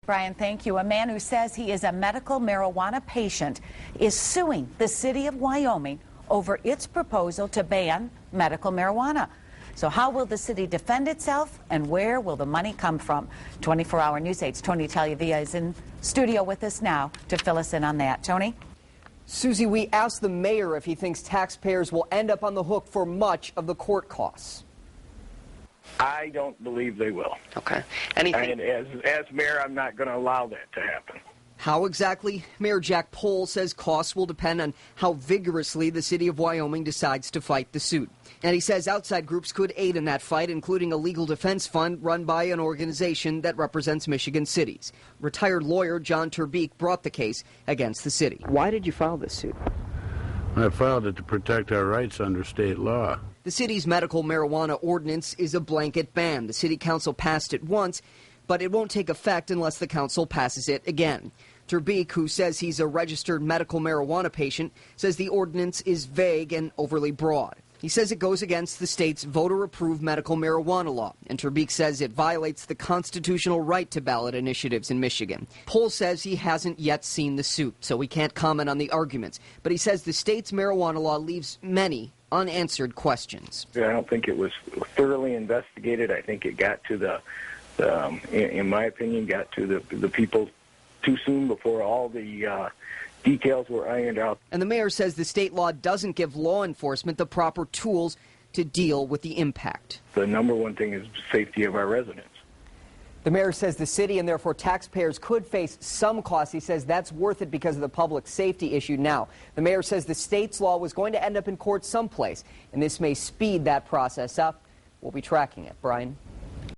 Brian, thank you. A man who says he is a medical marijuana patient is suing the city of Wyoming over its proposal to ban medical marijuana. So how will the city defend itself, and where will the money come from? 24-hour News 8's Tony Tagliavia is in studio with us now to fill us in on that. Tony? Susie, we asked the mayor if he thinks taxpayers will end up on the hook for much of the court costs. I don't believe they will. Okay. Anything? And as mayor, I'm not going to allow that to happen. How exactly? Mayor Jack Poll says costs will depend on how vigorously the city of Wyoming decides to fight the suit. And he says outside groups could aid in that fight, including a legal defense fund run by an organization that represents Michigan cities. Retired lawyer John Turbeek brought the case against the city. Why did you file this suit? I filed it to protect our rights under state law. The city's medical marijuana ordinance is a blanket ban. The city council passed it once, but it won't take effect unless the council passes it again. Turbeek, who says he's a registered medical marijuana patient, says the ordinance is vague and overly broad. He says it goes against the state's voter-approved medical marijuana law, and Turbeek says it violates the constitutional right to ballot initiatives in Michigan. Poll says he hasn't yet seen the suit, so he can't comment on the arguments, but he says the state's marijuana law leaves many unanswered questions. I don't think it was thoroughly investigated. I think it got to in my opinion, got to the people too soon before all the details were ironed out. And the mayor says the state law doesn't give law enforcement the proper tools to deal with the impact. The number one thing is safety of our residents. The mayor says the city and therefore taxpayers could face some costs. He says that's worth it because of the public safety issue now. The mayor says the state's law was going to end up in court someplace, and this may speed that process up. We'll be tracking it. Brian?